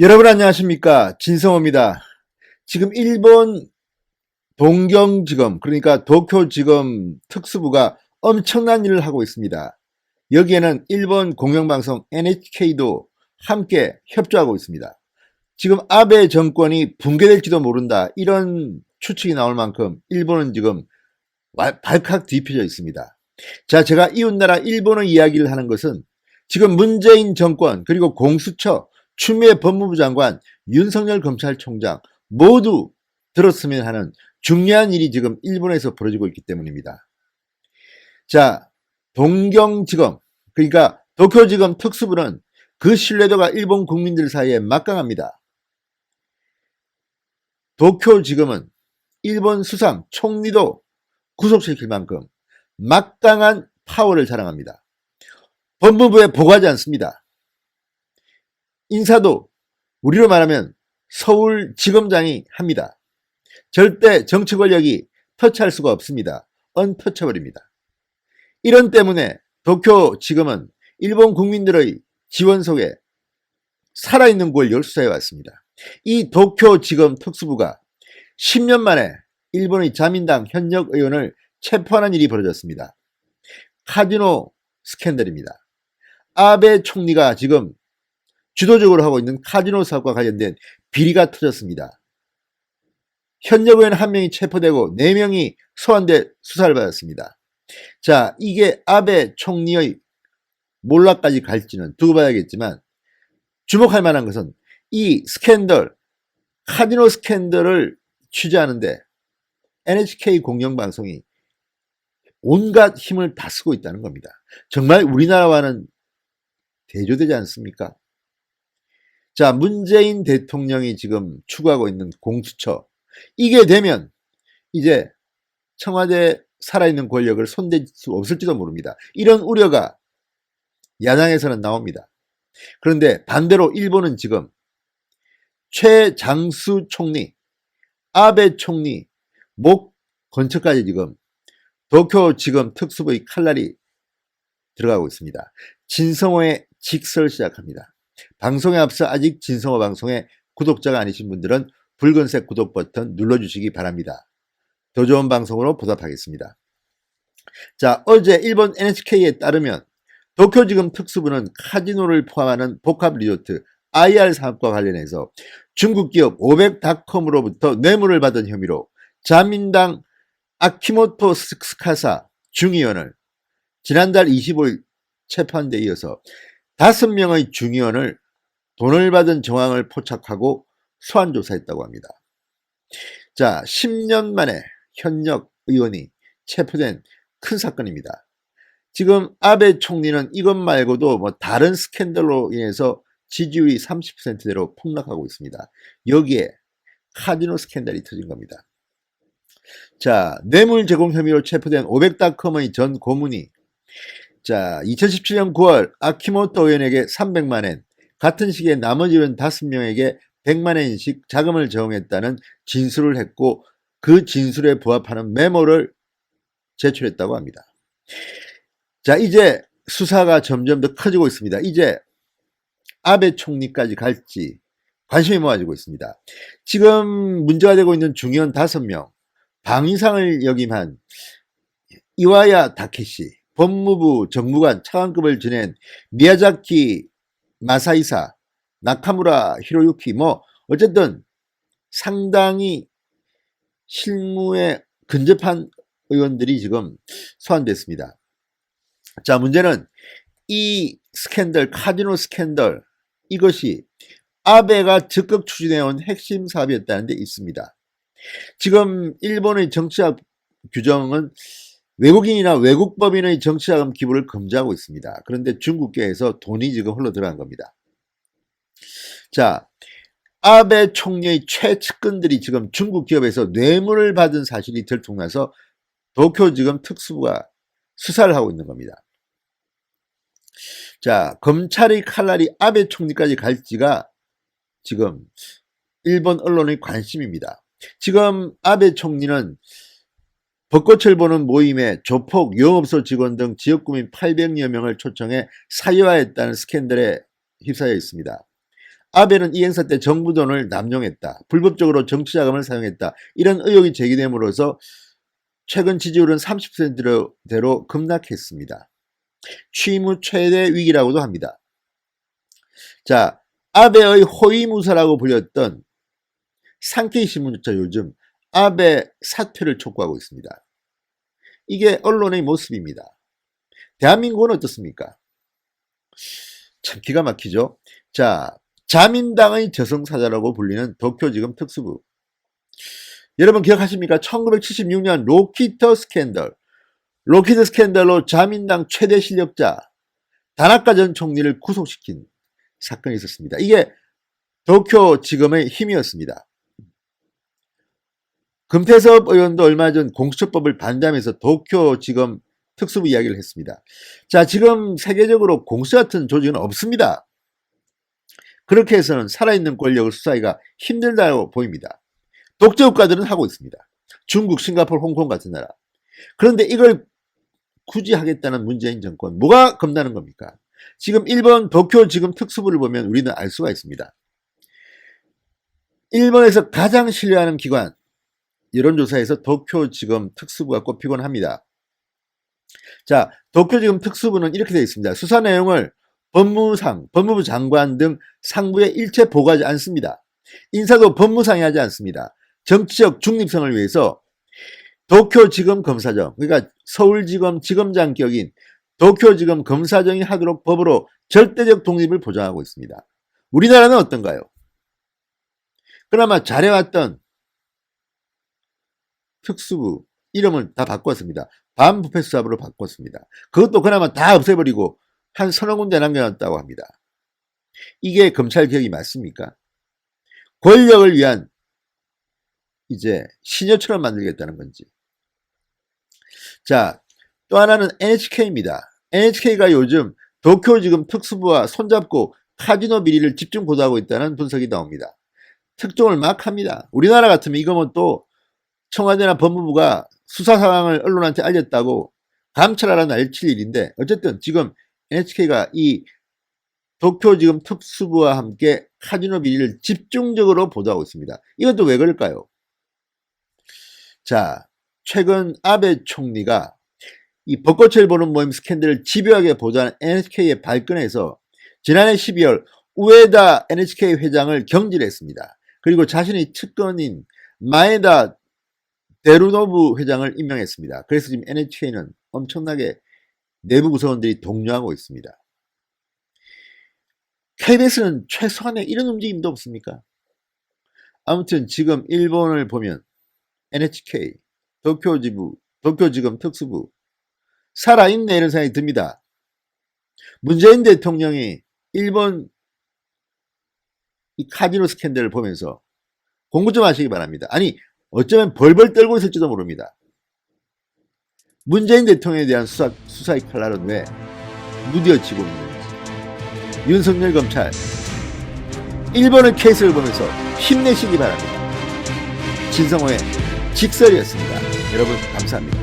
여러분 안녕하십니까, 진성호입니다. 지금 일본 동경지검, 그러니까 도쿄지검 특수부가 엄청난 일을 하고 있습니다. 여기에는 일본 공영방송 NHK도 함께 협조하고 있습니다. 지금 아베 정권이 붕괴될지도 모른다, 이런 추측이 나올 만큼 일본은 지금 발칵 뒤집혀져 있습니다. 자, 제가 이웃나라 일본의 이야기를 하는 것은 지금 문재인 정권, 그리고 공수처, 추미애 법무부 장관, 윤석열 검찰총장 모두 들었으면 하는 중요한 일이 지금 일본에서 벌어지고 있기 때문입니다. 자, 동경지검, 그러니까 도쿄지검 특수부는 그 신뢰도가 일본 국민들 사이에 막강합니다. 도쿄지검은 일본 수상 총리도 구속시킬 만큼 막강한 파워를 자랑합니다. 법무부에 보고하지 않습니다. 인사도 우리로 말하면 서울지검장이 합니다. 절대 정치 권력이 터치할 수가 없습니다. 언터처블입니다. 이런 때문에 도쿄지검은 일본 국민들의 지원 속에 살아있는 권력을 수사해 왔습니다. 이 도쿄지검 특수부가 10년 만에 일본의 자민당 현역 의원을 체포하는 일이 벌어졌습니다. 카지노 스캔들입니다. 아베 총리가 지금 주도적으로 하고 있는 카지노 사업과 관련된 비리가 터졌습니다. 현역 의원 1명이 체포되고 4명이 소환돼 수사를 받았습니다. 자, 이게 아베 총리의 몰락까지 갈지는 두고 봐야겠지만, 주목할 만한 것은 이 스캔들, 카지노 스캔들을 취재하는데 NHK 공영방송이 온갖 힘을 다 쓰고 있다는 겁니다. 정말 우리나라와는 대조되지 않습니까? 자, 문재인 대통령이 지금 추구하고 있는 공수처, 이게 되면 이제 청와대 살아있는 권력을 손댈 수 없을지도 모릅니다. 이런 우려가 야당에서는 나옵니다. 그런데 반대로 일본은 지금 최장수 총리, 아베 총리 목 근처까지 지금 도쿄지검 특수부의 칼날이 들어가고 있습니다. 진성호의 직설 시작합니다. 방송에 앞서 아직 진성호 방송의 구독자가 아니신 분들은 붉은색 구독 버튼 눌러주시기 바랍니다. 더 좋은 방송으로 보답하겠습니다. 자, 어제 일본 NHK에 따르면 도쿄지검 특수부는 카지노를 포함하는 복합 리조트 IR 사업과 관련해서 중국 기업 500닷컴으로부터 뇌물을 받은 혐의로 자민당 아키모토 스카사 중의원을 지난달 25일 체포한 데 이어서 5명의 중의원을 돈을 받은 정황을 포착하고 소환 조사했다고 합니다. 자, 10년 만에 현역 의원이 체포된 큰 사건입니다. 지금 아베 총리는 이것 말고도 다른 스캔들로 인해서 지지율이 30%대로 폭락하고 있습니다. 여기에 카지노 스캔들이 터진 겁니다. 자, 뇌물 제공 혐의로 체포된 500닷컴의 전 고문이 2017년 9월 아키모토 의원에게 300만엔, 같은 시기에 나머지 의원 5명에게 100만엔씩 자금을 제공했다는 진술을 했고, 그 진술에 부합하는 메모를 제출했다고 합니다. 자, 이제 수사가 점점 더 커지고 있습니다. 이제 아베 총리까지 갈지 관심이 모아지고 있습니다. 지금 문제가 되고 있는 중의원 5명, 방위상을 역임한 이와야 다케시, 법무부 정무관 차관급을 지낸 미야자키 마사이사, 나카무라 히로유키, 어쨌든 상당히 실무에 근접한 의원들이 지금 소환됐습니다. 자, 문제는 이 스캔들, 카지노 스캔들, 이것이 아베가 적극 추진해온 핵심 사업이었다는 데 있습니다. 지금 일본의 정치학 규정은 외국인이나 외국법인의 정치자금 기부를 금지하고 있습니다. 그런데 중국계에서 돈이 지금 흘러 들어간 겁니다. 자, 아베 총리의 최측근들이 지금 중국 기업에서 뇌물을 받은 사실이 들통나서 도쿄지검 특수부가 수사를 하고 있는 겁니다. 자, 검찰의 칼날이 아베 총리까지 갈지가 지금 일본 언론의 관심입니다. 지금 아베 총리는 벚꽃을 보는 모임에 조폭, 영업소 직원 등 지역구민 800여 명을 초청해 사유화했다는 스캔들에 휩싸여 있습니다. 아베는 이 행사 때 정부 돈을 남용했다. 불법적으로 정치자금을 사용했다. 이런 의혹이 제기됨으로써 최근 지지율은 30%대로 급락했습니다. 취임 후 최대 위기라고도 합니다. 자, 아베의 호위무사라고 불렸던 산케이 신문조차 요즘 아베 사퇴를 촉구하고 있습니다. 이게 언론의 모습입니다. 대한민국은 어떻습니까? 참 기가 막히죠. 자, 자민당의 저승사자라고 불리는 도쿄지검 특수부. 여러분 기억하십니까? 1976년 로키드 스캔들로 자민당 최대 실력자 다나카 전 총리를 구속시킨 사건이 있었습니다. 이게 도쿄지검의 힘이었습니다. 금태섭 의원도 얼마 전 공수처법을 반대하면서 도쿄지검 특수부 이야기를 했습니다. 자, 지금 세계적으로 공수처 같은 조직은 없습니다. 그렇게 해서는 살아있는 권력을 수사하기가 힘들다고 보입니다. 독재국가들은 하고 있습니다. 중국, 싱가포르, 홍콩 같은 나라. 그런데 이걸 굳이 하겠다는 문재인 정권, 뭐가 겁나는 겁니까? 지금 일본 도쿄지검 특수부를 보면 우리는 알 수가 있습니다. 일본에서 가장 신뢰하는 기관, 여론조사에서 도쿄지검 특수부가 꼽히곤 합니다. 자, 도쿄지검 특수부는 이렇게 되어 있습니다. 수사 내용을 법무부 장관 등 상부에 일체 보고하지 않습니다. 인사도 법무상이 하지 않습니다. 정치적 중립성을 위해서 도쿄지검 검사정, 그러니까 서울지검 지검장 격인 도쿄지검 검사정이 하도록 법으로 절대적 독립을 보장하고 있습니다. 우리나라는 어떤가요? 그나마 잘해왔던 특수부 이름을 다 바꿨습니다. 반부패수사부로 바꿨습니다. 그것도 그나마 다 없애버리고 한 서너 군데 남겨놨다고 합니다. 이게 검찰개혁이 맞습니까? 권력을 위한 이제 시녀처럼 만들겠다는 건지. 자, 또 하나는 NHK입니다. NHK가 요즘 도쿄지검 특수부와 손잡고 카지노 비리를 집중 보도하고 있다는 분석이 나옵니다. 특종을 막 합니다. 우리나라 같으면 이거면 또 청와대나 법무부가 수사 상황을 언론한테 알렸다고 감찰하라 날칠 일인데, 어쨌든 지금 NHK가 이 도쿄지검 특수부와 함께 카지노 비리를 집중적으로 보도하고 있습니다. 이것도 왜 그럴까요? 자, 최근 아베 총리가 이 벚꽃을 보는 모임 스캔들을 집요하게 보도한 NHK에 발끈해서 지난해 12월 우에다 NHK 회장을 경질했습니다. 그리고 자신의 측근인 마에다 데루노부 회장을 임명했습니다. 그래서 지금 NHK는 엄청나게 내부 구성원들이 동요하고 있습니다. KBS는 최소한의 이런 움직임도 없습니까? 아무튼 지금 일본을 보면 NHK, 도쿄지검 특수부 살아있네 이런 생각이 듭니다. 문재인 대통령이 일본 이 카지노 스캔들을 보면서 공부 좀 하시기 바랍니다. 아니, 어쩌면 벌벌 떨고 있을지도 모릅니다. 문재인 대통령에 대한 수사의 칼날은 왜 무뎌지고 있는지. 윤석열 검찰, 일본의 케이스를 보면서 힘내시기 바랍니다. 진성호의 직설이었습니다. 여러분 감사합니다.